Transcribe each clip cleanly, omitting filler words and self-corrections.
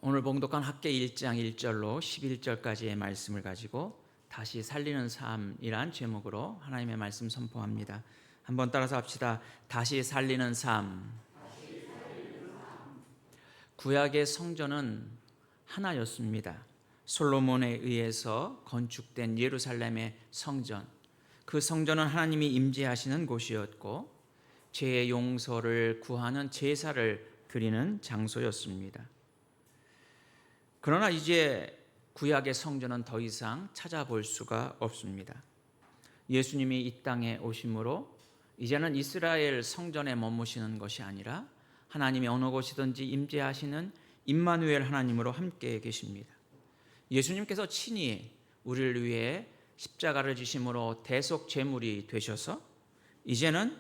오늘 봉독한 학개 1장 1절로 11절까지의 말씀을 가지고 다시 살리는 삶이란 제목으로 하나님의 말씀 선포합니다. 한번 따라서 합시다. 다시 살리는 삶. 구약의 성전은 하나였습니다. 솔로몬에 의해서 건축된 예루살렘의 성전. 그 성전은 하나님이 임재하시는 곳이었고 죄의 용서를 구하는 제사를 드리는 장소였습니다. 그러나 이제 구약의 성전은 더 이상 찾아볼 수가 없습니다. 예수님이 이 땅에 오심으로 이제는 이스라엘 성전에 머무시는 것이 아니라 하나님이 어느 곳이든지 임재하시는 임마누엘 하나님으로 함께 계십니다. 예수님께서 친히 우리를 위해 십자가를 지심으로 대속 제물이 되셔서 이제는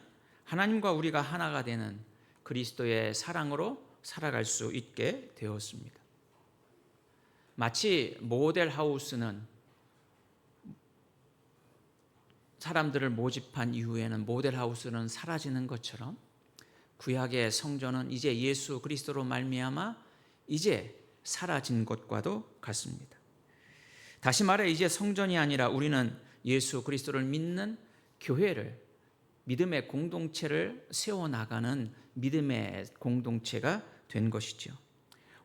하나님과 우리가 하나가 되는 그리스도의 사랑으로 살아갈 수 있게 되었습니다. 마치 모델하우스는 사람들을 모집한 이후에는 모델하우스는 사라지는 것처럼 구약의 성전은 이제 예수 그리스도로 말미암아 이제 사라진 것과도 같습니다. 다시 말해 이제 성전이 아니라 우리는 예수 그리스도를 믿는 교회를, 믿음의 공동체를 세워나가는 믿음의 공동체가 된 것이죠.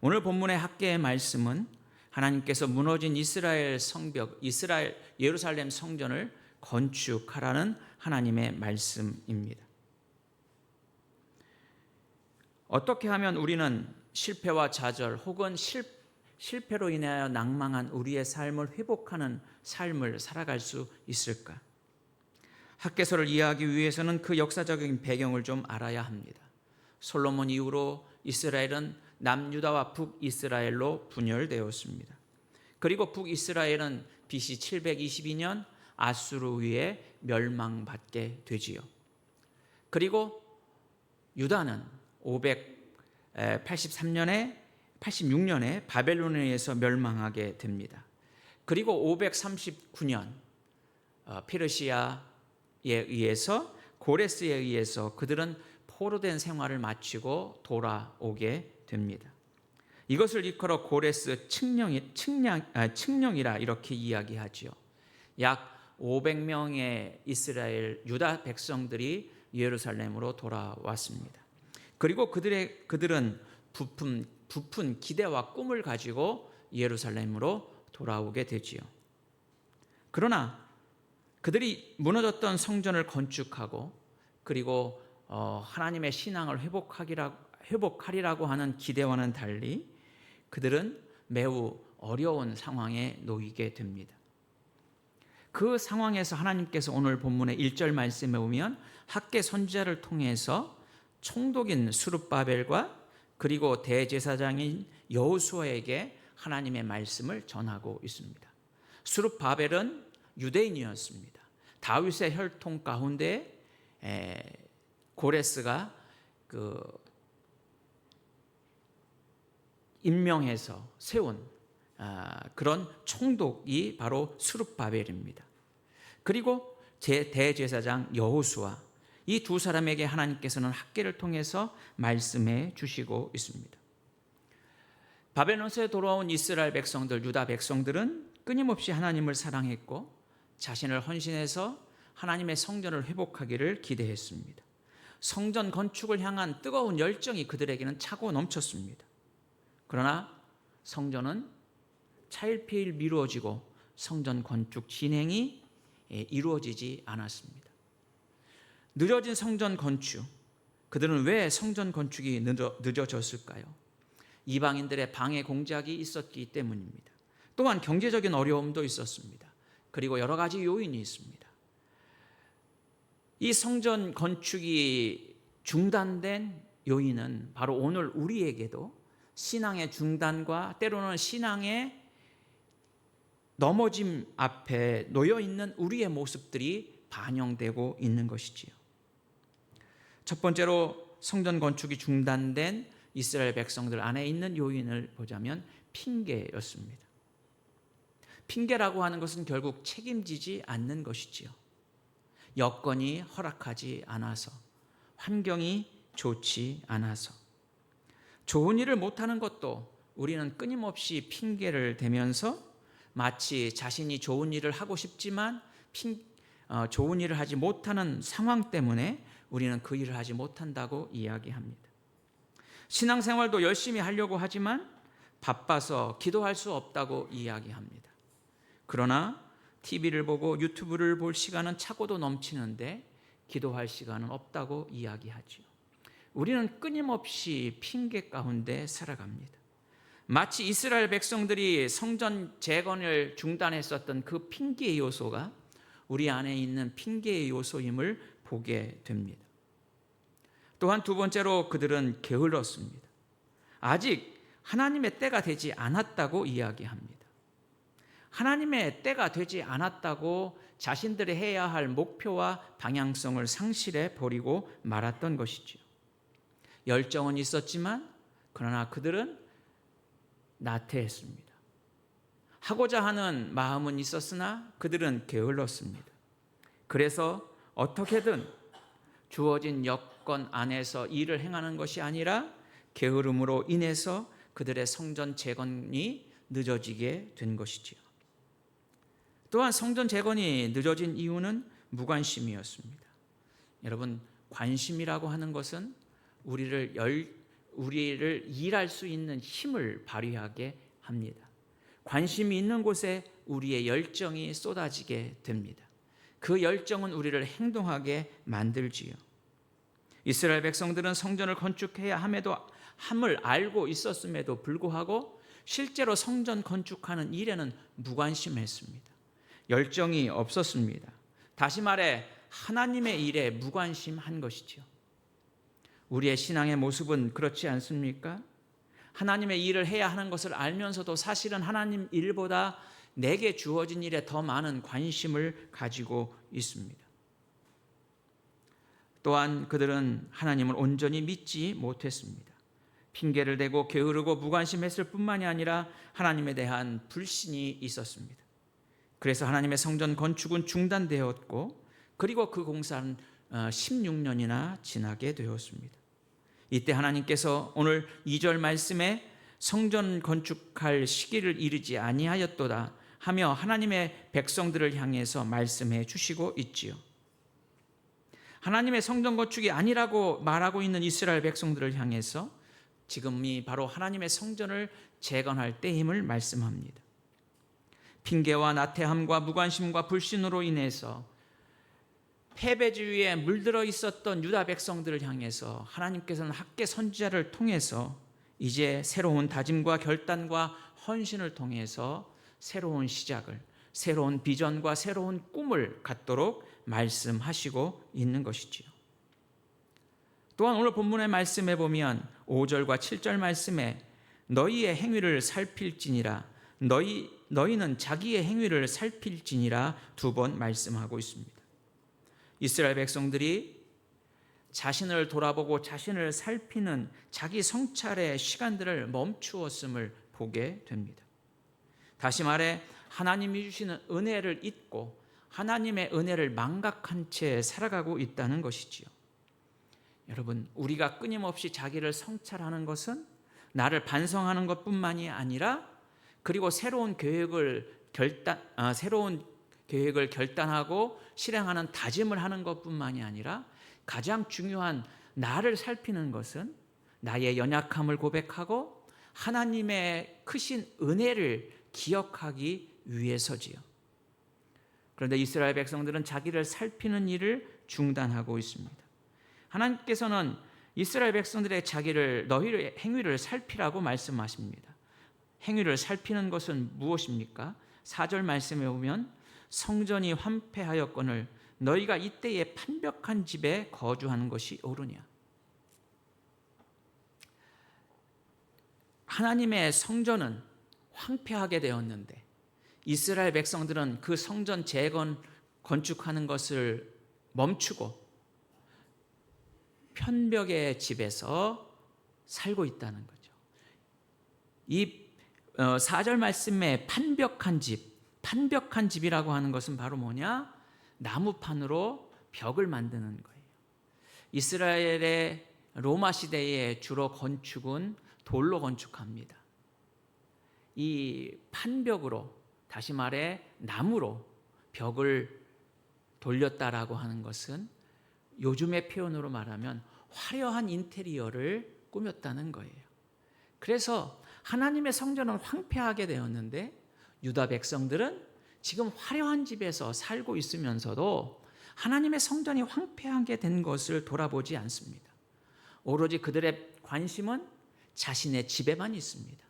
오늘 본문의 학개의 말씀은 하나님께서 무너진 이스라엘 성벽, 예루살렘 성전을 건축하라는 하나님의 말씀입니다. 어떻게 하면 우리는 실패와 좌절 혹은 실패로 인하여 낭망한 우리의 삶을 회복하는 삶을 살아갈 수 있을까? 학개서를 이해하기 위해서는 그 역사적인 배경을 좀 알아야 합니다. 솔로몬 이후로 이스라엘은 남유다와 북이스라엘로 분열되었습니다. 그리고 북이스라엘은 BC 722년 아수르 위에 멸망받게 되지요. 그리고 유다는 86년에 바벨론에 의해서 멸망하게 됩니다. 그리고 539년 페르시아에 의해서 고레스에 의해서 그들은 포로된 생활을 마치고 돌아오게 됩니다. 이것을 일컬어 고레스 칙령이라 이렇게 이야기하지요. 약 500명의 이스라엘 유다 백성들이 예루살렘으로 돌아왔습니다. 그리고 그들은 부푼 기대와 꿈을 가지고 예루살렘으로 돌아오게 되지요. 그러나 그들이 무너졌던 성전을 건축하고 그리고 하나님의 신앙을 회복하리라고 하는 기대와는 달리 그들은 매우 어려운 상황에 놓이게 됩니다. 그 상황에서 하나님께서 오늘 본문의 1절 말씀에 보면 학개 선지자를 통해서 총독인 스룹바벨과 그리고 대제사장인 여호수아에게 하나님의 말씀을 전하고 있습니다. 스룹바벨은 유대인이었습니다. 다윗의 혈통 가운데 고레스가 임명해서 세운 그런 총독이 바로 스룹바벨입니다. 그리고 대제사장 여호수아, 이 두 사람에게 하나님께서는 학개를 통해서 말씀해 주시고 있습니다. 바벨론에서 돌아온 이스라엘 백성들, 유다 백성들은 끊임없이 하나님을 사랑했고 자신을 헌신해서 하나님의 성전을 회복하기를 기대했습니다. 성전 건축을 향한 뜨거운 열정이 그들에게는 차고 넘쳤습니다. 그러나 성전은 차일피일 미루어지고 성전 건축 진행이 이루어지지 않았습니다. 늦어진 성전 건축, 그들은 왜 성전 건축이 늦어졌을까요? 이방인들의 방해 공작이 있었기 때문입니다. 또한 경제적인 어려움도 있었습니다. 그리고 여러 가지 요인이 있습니다. 이 성전 건축이 중단된 요인은 바로 오늘 우리에게도 신앙의 중단과 때로는 신앙의 넘어짐 앞에 놓여있는 우리의 모습들이 반영되고 있는 것이지요. 첫 번째로 성전 건축이 중단된 이스라엘 백성들 안에 있는 요인을 보자면 핑계였습니다. 핑계라고 하는 것은 결국 책임지지 않는 것이지요. 여건이 허락하지 않아서, 환경이 좋지 않아서, 좋은 일을 못하는 것도 우리는 끊임없이 핑계를 대면서 마치 자신이 좋은 일을 하고 싶지만 좋은 일을 하지 못하는 상황 때문에 우리는 그 일을 하지 못한다고 이야기합니다. 신앙생활도 열심히 하려고 하지만 바빠서 기도할 수 없다고 이야기합니다. 그러나 TV를 보고 유튜브를 볼 시간은 차고도 넘치는데 기도할 시간은 없다고 이야기하죠. 우리는 끊임없이 핑계 가운데 살아갑니다. 마치 이스라엘 백성들이 성전 재건을 중단했었던 그 핑계의 요소가 우리 안에 있는 핑계의 요소임을 보게 됩니다. 또한 두 번째로 그들은 게을렀습니다. 아직 하나님의 때가 되지 않았다고 이야기합니다. 하나님의 때가 되지 않았다고 자신들이 해야 할 목표와 방향성을 상실해 버리고 말았던 것이지요. 열정은 있었지만 그러나 그들은 나태했습니다. 하고자 하는 마음은 있었으나 그들은 게을렀습니다. 그래서 어떻게든 주어진 여건 안에서 일을 행하는 것이 아니라 게으름으로 인해서 그들의 성전 재건이 늦어지게 된 것이지요. 또한 성전 재건이 늦어진 이유는 무관심이었습니다. 여러분, 관심이라고 하는 것은 우리를 일할 수 있는 힘을 발휘하게 합니다. 관심이 있는 곳에 우리의 열정이 쏟아지게 됩니다. 그 열정은 우리를 행동하게 만들지요. 이스라엘 백성들은 성전을 건축해야 함을 알고 있었음에도 불구하고 실제로 성전 건축하는 일에는 무관심했습니다. 열정이 없었습니다. 다시 말해 하나님의 일에 무관심한 것이죠. 우리의 신앙의 모습은 그렇지 않습니까? 하나님의 일을 해야 하는 것을 알면서도 사실은 하나님 일보다 내게 주어진 일에 더 많은 관심을 가지고 있습니다. 또한 그들은 하나님을 온전히 믿지 못했습니다. 핑계를 대고 게으르고 무관심했을 뿐만이 아니라 하나님에 대한 불신이 있었습니다. 그래서 하나님의 성전 건축은 중단되었고 그리고 그 공사는 16년이나 지나게 되었습니다. 이때 하나님께서 오늘 2절 말씀에 성전 건축할 시기를 이르지 아니하였도다 하며 하나님의 백성들을 향해서 말씀해 주시고 있지요. 하나님의 성전 건축이 아니라고 말하고 있는 이스라엘 백성들을 향해서 지금이 바로 하나님의 성전을 재건할 때임을 말씀합니다. 핑계와 나태함과 무관심과 불신으로 인해서 패배주의에 물들어 있었던 유다 백성들을 향해서 하나님께서는 학개 선지자를 통해서 이제 새로운 다짐과 결단과 헌신을 통해서 새로운 시작을, 새로운 비전과 새로운 꿈을 갖도록 말씀하시고 있는 것이지요. 또한 오늘 본문의 말씀에 보면 5절과 7절 말씀에 너희의 행위를 살필지니라 너희는 자기의 행위를 살필지니라 두 번 말씀하고 있습니다. 이스라엘 백성들이 자신을 돌아보고 자신을 살피는 자기 성찰의 시간들을 멈추었음을 보게 됩니다. 다시 말해 하나님이 주시는 은혜를 잊고 하나님의 은혜를 망각한 채 살아가고 있다는 것이지요. 여러분, 우리가 끊임없이 자기를 성찰하는 것은 나를 반성하는 것뿐만이 아니라 그리고 새로운 계획을 결단하고 실행하는 다짐을 하는 것뿐만이 아니라 가장 중요한 나를 살피는 것은 나의 연약함을 고백하고 하나님의 크신 은혜를 기억하기 위해서지요. 그런데 이스라엘 백성들은 자기를 살피는 일을 중단하고 있습니다. 하나님께서는 이스라엘 백성들의 너희의 행위를 살피라고 말씀하십니다. 행위를 살피는 것은 무엇입니까? 4절 말씀에 보면 성전이 황폐하였거늘 너희가 이때에 판벽한 집에 거주하는 것이 옳으냐. 하나님의 성전은 황폐하게 되었는데 이스라엘 백성들은 그 성전 건축하는 것을 멈추고 편벽의 집에서 살고 있다는 거죠. 이 4절 말씀에 판벽한 집이라고 하는 것은 바로 뭐냐? 나무판으로 벽을 만드는 거예요. 이스라엘의 로마 시대에 주로 건축은 돌로 건축합니다. 이 판벽으로, 다시 말해 나무로 벽을 돌렸다라고 하는 것은 요즘의 표현으로 말하면 화려한 인테리어를 꾸몄다는 거예요. 그래서 하나님의 성전은 황폐하게 되었는데 유다 백성들은 지금 화려한 집에서 살고 있으면서도 하나님의 성전이 황폐하게 된 것을 돌아보지 않습니다. 오로지 그들의 관심은 자신의 집에만 있습니다.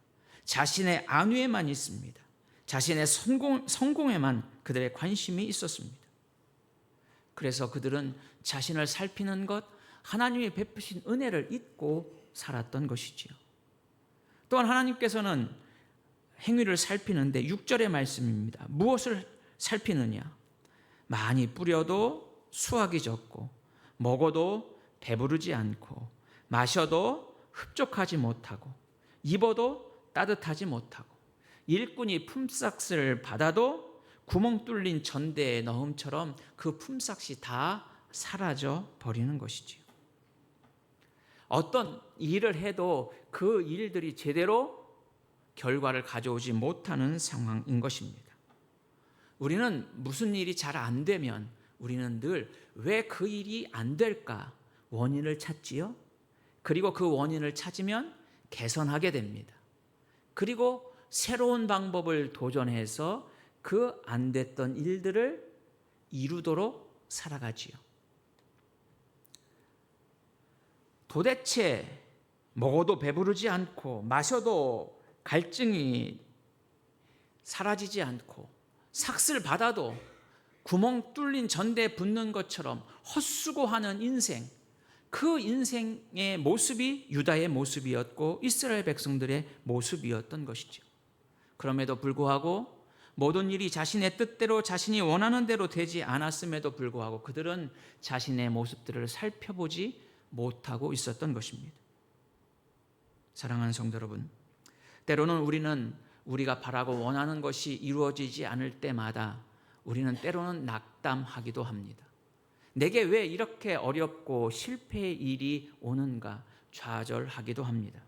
자신의 안위에만 있습니다. 자신의 성공에만 그들의 관심이 있었습니다. 그래서 그들은 자신을 살피는 것, 하나님이 베푸신 은혜를 잊고 살았던 것이지요. 또한 하나님께서는 행위를 살피는데 6절의 말씀입니다. 무엇을 살피느냐? 많이 뿌려도 수확이 적고 먹어도 배부르지 않고 마셔도 흡족하지 못하고 입어도 따뜻하지 못하고 일꾼이 품삯을 받아도 구멍 뚫린 전대에 넣음처럼 그 품삯이 다 사라져 버리는 것이지요. 어떤 일을 해도 그 일들이 제대로 결과를 가져오지 못하는 상황인 것입니다. 우리는 무슨 일이 잘 안 되면 우리는 늘 왜 그 일이 안 될까 원인을 찾지요. 그리고 그 원인을 찾으면 개선하게 됩니다. 그리고 새로운 방법을 도전해서 그 안 됐던 일들을 이루도록 살아가지요. 도대체 먹어도 배부르지 않고 마셔도 갈증이 사라지지 않고 삭슬 받아도 구멍 뚫린 전대에 붙는 것처럼 헛수고하는 인생, 그 인생의 모습이 유다의 모습이었고 이스라엘 백성들의 모습이었던 것이죠. 그럼에도 불구하고 모든 일이 자신의 뜻대로 자신이 원하는 대로 되지 않았음에도 불구하고 그들은 자신의 모습들을 살펴보지 못하고 있었던 것입니다. 사랑하는 성도 여러분, 때로는 우리는 우리가 바라고 원하는 것이 이루어지지 않을 때마다 우리는 때로는 낙담하기도 합니다. 내게 왜 이렇게 어렵고 실패의 일이 오는가 좌절하기도 합니다.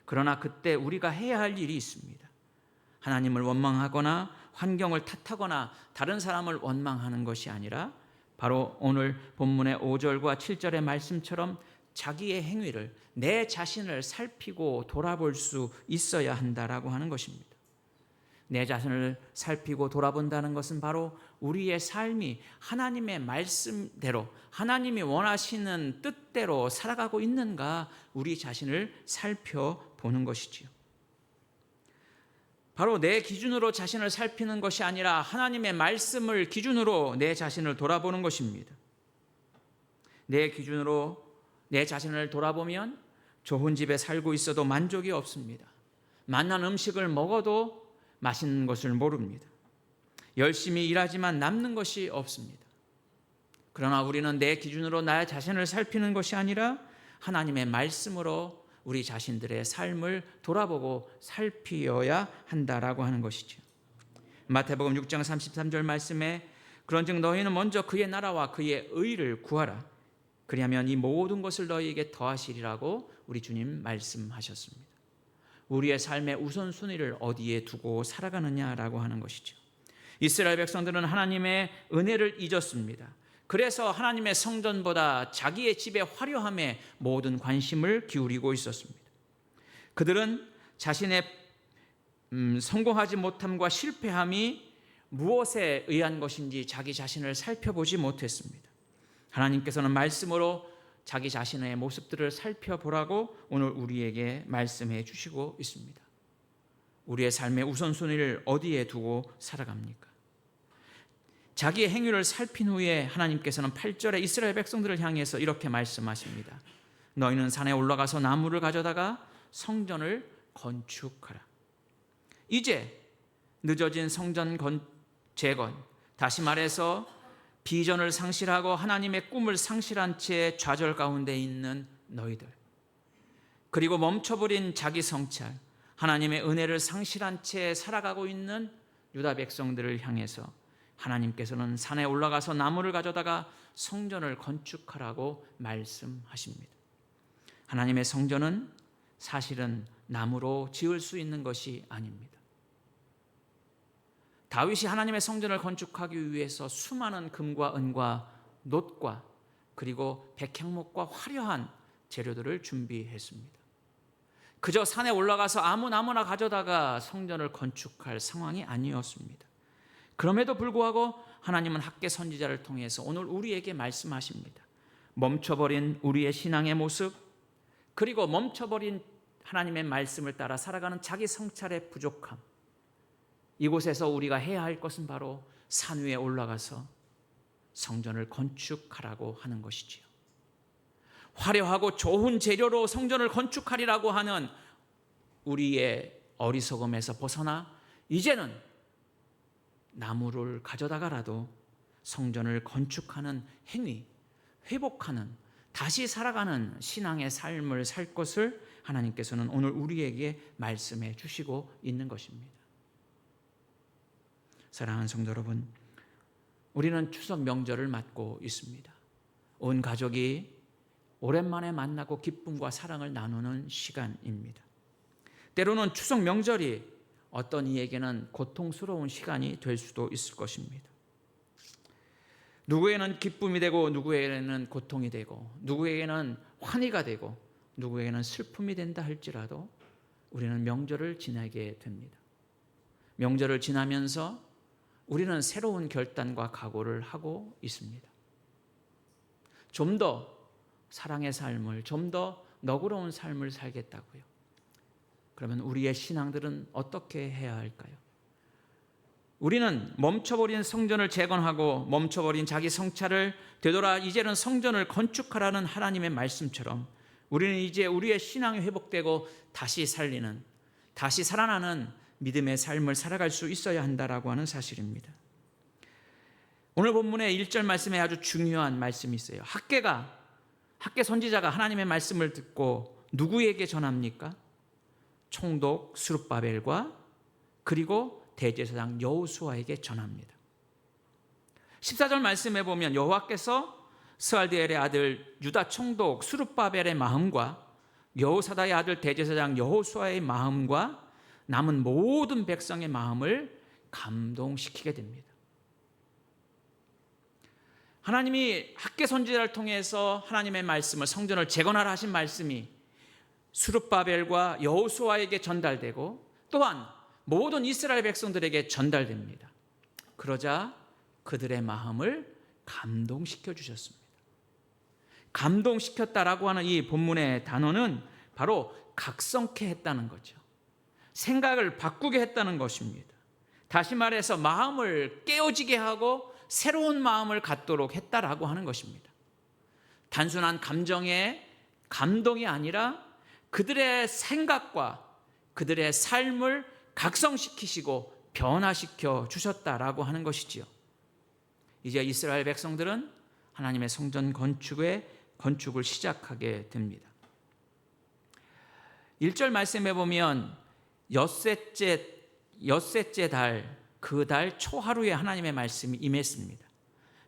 그러나 그때 우리가 해야 할 일이 있습니다. 하나님을 원망하거나 환경을 탓하거나 다른 사람을 원망하는 것이 아니라 바로 오늘 본문의 5절과 7절의 말씀처럼 자기의 행위를, 내 자신을 살피고 돌아볼 수 있어야 한다라고 하는 것입니다. 내 자신을 살피고 돌아본다는 것은 바로 우리의 삶이 하나님의 말씀대로, 하나님이 원하시는 뜻대로 살아가고 있는가 우리 자신을 살펴보는 것이지요. 바로 내 기준으로 자신을 살피는 것이 아니라 하나님의 말씀을 기준으로 내 자신을 돌아보는 것입니다. 내 기준으로 내 자신을 돌아보면 좋은 집에 살고 있어도 만족이 없습니다. 맛난 음식을 먹어도 맛있는 것을 모릅니다. 열심히 일하지만 남는 것이 없습니다. 그러나 우리는 내 기준으로 나의 자신을 살피는 것이 아니라 하나님의 말씀으로 우리 자신들의 삶을 돌아보고 살피어야 한다라고 하는 것이죠. 마태복음 6장 33절 말씀에 그런즉 너희는 먼저 그의 나라와 그의 의를 구하라. 그리하면 이 모든 것을 너희에게 더하시리라고 우리 주님 말씀하셨습니다. 우리의 삶의 우선순위를 어디에 두고 살아가느냐라고 하는 것이죠. 이스라엘 백성들은 하나님의 은혜를 잊었습니다. 그래서 하나님의 성전보다 자기의 집의 화려함에 모든 관심을 기울이고 있었습니다. 그들은 자신의 성공하지 못함과 실패함이 무엇에 의한 것인지 자기 자신을 살펴보지 못했습니다. 하나님께서는 말씀으로 자기 자신의 모습들을 살펴보라고 오늘 우리에게 말씀해 주시고 있습니다. 우리의 삶의 우선순위를 어디에 두고 살아갑니까? 자기의 행위를 살핀 후에 하나님께서는 8절에 이스라엘 백성들을 향해서 이렇게 말씀하십니다. 너희는 산에 올라가서 나무를 가져다가 성전을 건축하라. 이제 늦어진 성전 재건, 다시 말해서 비전을 상실하고 하나님의 꿈을 상실한 채 좌절 가운데 있는 너희들, 그리고 멈춰버린 자기 성찰, 하나님의 은혜를 상실한 채 살아가고 있는 유다 백성들을 향해서 하나님께서는 산에 올라가서 나무를 가져다가 성전을 건축하라고 말씀하십니다. 하나님의 성전은 사실은 나무로 지을 수 있는 것이 아닙니다. 다윗이 하나님의 성전을 건축하기 위해서 수많은 금과 은과 놋과 그리고 백향목과 화려한 재료들을 준비했습니다. 그저 산에 올라가서 아무나 가져다가 성전을 건축할 상황이 아니었습니다. 그럼에도 불구하고 하나님은 학개 선지자를 통해서 오늘 우리에게 말씀하십니다. 멈춰버린 우리의 신앙의 모습, 그리고 멈춰버린 하나님의 말씀을 따라 살아가는 자기 성찰의 부족함, 이곳에서 우리가 해야 할 것은 바로 산 위에 올라가서 성전을 건축하라고 하는 것이지요. 화려하고 좋은 재료로 성전을 건축하리라고 하는 우리의 어리석음에서 벗어나 이제는 나무를 가져다가라도 성전을 건축하는 행위, 회복하는, 다시 살아가는 신앙의 삶을 살 것을 하나님께서는 오늘 우리에게 말씀해 주시고 있는 것입니다. 사랑하는 성도 여러분, 우리는 추석 명절을 맞고 있습니다. 온 가족이 오랜만에 만나고 기쁨과 사랑을 나누는 시간입니다. 때로는 추석 명절이 어떤 이에게는 고통스러운 시간이 될 수도 있을 것입니다. 누구에게는 기쁨이 되고 누구에게는 고통이 되고 누구에게는 환희가 되고 누구에게는 슬픔이 된다 할지라도 우리는 명절을 지나게 됩니다. 명절을 지나면서 우리는 새로운 결단과 각오를 하고 있습니다. 좀 더 사랑의 삶을, 좀 더 너그러운 삶을 살겠다고요. 그러면 우리의 신앙들은 어떻게 해야 할까요? 우리는 멈춰버린 성전을 재건하고 멈춰버린 자기 성찰을 되돌아 이제는 성전을 건축하라는 하나님의 말씀처럼 우리는 이제 우리의 신앙이 회복되고 다시 살리는, 다시 살아나는 믿음의 삶을 살아갈 수 있어야 한다라고 하는 사실입니다. 오늘 본문의 1절 말씀에 아주 중요한 말씀이 있어요. 학개 선지자가 하나님의 말씀을 듣고 누구에게 전합니까? 총독 스룹바벨과 그리고 대제사장 여호수아에게 전합니다. 14절 말씀에 보면 여호와께서 스알디엘의 아들 유다 총독 스룹바벨의 마음과 여호사다의 아들 대제사장 여호수아의 마음과 남은 모든 백성의 마음을 감동시키게 됩니다. 하나님이 학개 선지자를 통해서 하나님의 말씀을, 성전을 재건하라 하신 말씀이 스룹바벨과 여호수아에게 전달되고 또한 모든 이스라엘 백성들에게 전달됩니다. 그러자 그들의 마음을 감동시켜 주셨습니다. 감동시켰다라고 하는 이 본문의 단어는 바로 각성케 했다는 거죠. 생각을 바꾸게 했다는 것입니다. 다시 말해서 마음을 깨어지게 하고 새로운 마음을 갖도록 했다라고 하는 것입니다. 단순한 감정의 감동이 아니라 그들의 생각과 그들의 삶을 각성시키시고 변화시켜 주셨다라고 하는 것이지요. 이제 이스라엘 백성들은 하나님의 성전 건축을 시작하게 됩니다. 1절 말씀에 보면 엿새째 달 그 달 초하루에 하나님의 말씀이 임했습니다.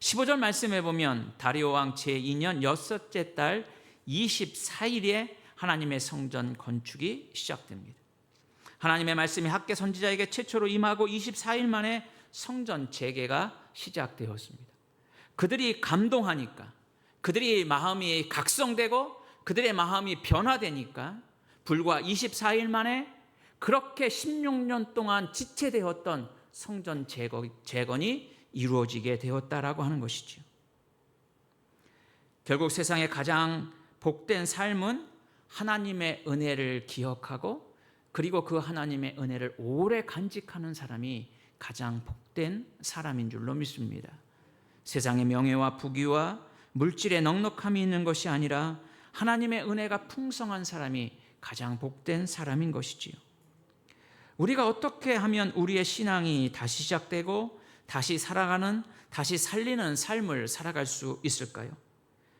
15절 말씀에 보면 다리오 왕 제2년 여섯째 달 24일에 하나님의 성전 건축이 시작됩니다. 하나님의 말씀이 학개 선지자에게 최초로 임하고 24일 만에 성전 재개가 시작되었습니다. 그들이 감동하니까, 그들이 마음이 각성되고 그들의 마음이 변화되니까 불과 24일 만에 그렇게 16년 동안 지체되었던 성전 재건이 이루어지게 되었다라고 하는 것이죠. 결국 세상의 가장 복된 삶은 하나님의 은혜를 기억하고 그리고 그 하나님의 은혜를 오래 간직하는 사람이 가장 복된 사람인 줄로 믿습니다. 세상의 명예와 부귀와 물질의 넉넉함이 있는 것이 아니라 하나님의 은혜가 풍성한 사람이 가장 복된 사람인 것이지요. 우리가 어떻게 하면 우리의 신앙이 다시 시작되고 다시 살아가는, 다시 살리는 삶을 살아갈 수 있을까요?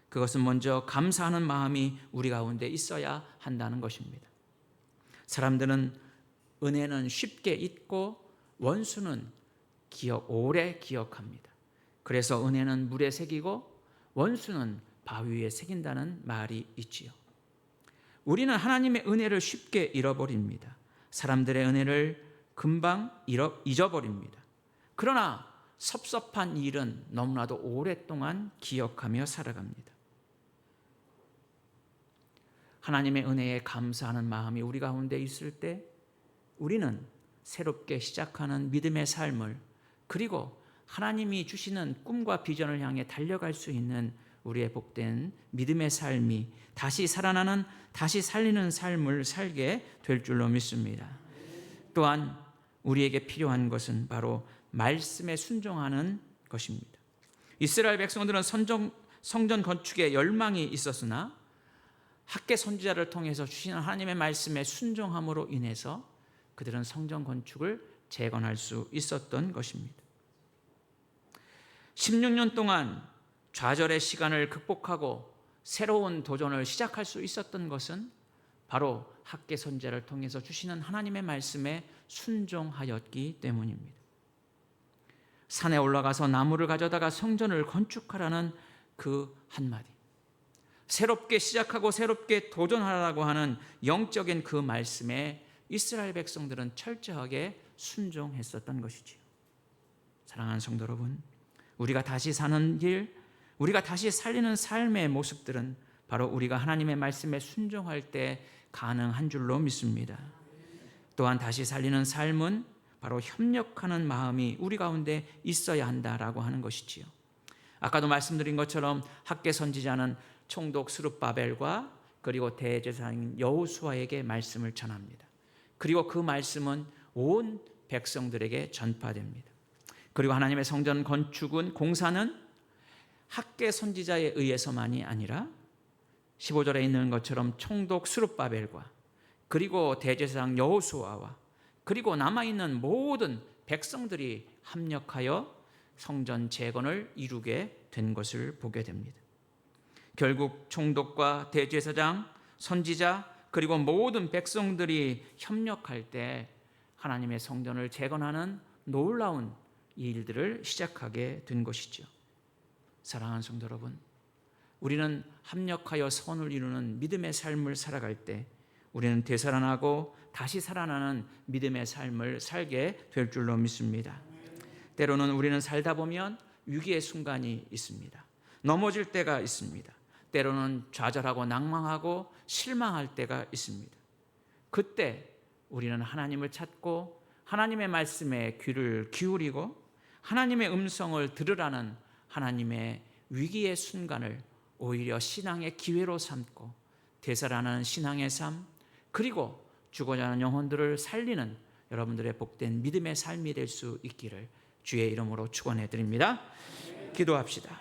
그것은 먼저 감사하는 마음이 우리 가운데 있어야 한다는 것입니다. 사람들은 은혜는 쉽게 잊고 원수는 오래 기억합니다. 그래서 은혜는 물에 새기고 원수는 바위 위에 새긴다는 말이 있지요. 우리는 하나님의 은혜를 쉽게 잃어버립니다. 사람들의 은혜를 금방 잊어버립니다. 그러나 섭섭한 일은 너무나도 오랫동안 기억하며 살아갑니다. 하나님의 은혜에 감사하는 마음이 우리 가운데 있을 때 우리는 새롭게 시작하는 믿음의 삶을, 그리고 하나님이 주시는 꿈과 비전을 향해 달려갈 수 있는 우리의 복된 믿음의 삶이 다시 살아나는, 다시 살리는 삶을 살게 될 줄로 믿습니다. 또한 우리에게 필요한 것은 바로 말씀에 순종하는 것입니다. 이스라엘 백성들은 성전 건축에 열망이 있었으나 학개 선지자를 통해서 주시는 하나님의 말씀에 순종함으로 인해서 그들은 성전 건축을 재건할 수 있었던 것입니다. 16년 동안 좌절의 시간을 극복하고 새로운 도전을 시작할 수 있었던 것은 바로 학개 선지자를 통해서 주시는 하나님의 말씀에 순종하였기 때문입니다. 산에 올라가서 나무를 가져다가 성전을 건축하라는 그 한마디, 새롭게 시작하고 새롭게 도전하라고 하는 영적인 그 말씀에 이스라엘 백성들은 철저하게 순종했었던 것이지요. 사랑하는 성도 여러분, 우리가 다시 사는 길, 우리가 다시 살리는 삶의 모습들은 바로 우리가 하나님의 말씀에 순종할 때 가능한 줄로 믿습니다. 또한 다시 살리는 삶은 바로 협력하는 마음이 우리 가운데 있어야 한다라고 하는 것이지요. 아까도 말씀드린 것처럼 학개 선지자는 총독 스룹바벨과 그리고 대제사장인 여호수아에게 말씀을 전합니다. 그리고 그 말씀은 온 백성들에게 전파됩니다. 그리고 하나님의 성전 건축은 공사는 학개 선지자에 의해서만이 아니라 15절에 있는 것처럼 총독 스룹바벨과 그리고 대제사장 여호수아와 그리고 남아있는 모든 백성들이 합력하여 성전 재건을 이루게 된 것을 보게 됩니다. 결국 총독과 대제사장, 선지자 그리고 모든 백성들이 협력할 때 하나님의 성전을 재건하는 놀라운 일들을 시작하게 된 것이죠. 사랑하는 성도 여러분, 우리는 합력하여 선을 이루는 믿음의 삶을 살아갈 때 우리는 되살아나고 다시 살아나는 믿음의 삶을 살게 될 줄로 믿습니다. 때로는 우리는 살다 보면 위기의 순간이 있습니다. 넘어질 때가 있습니다. 때로는 좌절하고 낭망하고 실망할 때가 있습니다. 그때 우리는 하나님을 찾고 하나님의 말씀에 귀를 기울이고 하나님의 음성을 들으라는 하나님의 위기의 순간을 오히려 신앙의 기회로 삼고 되살아나는 신앙의 삶, 그리고 죽어가는 하는 영혼들을 살리는 여러분들의 복된 믿음의 삶이 될 수 있기를 주의 이름으로 축원해 드립니다. 기도합시다.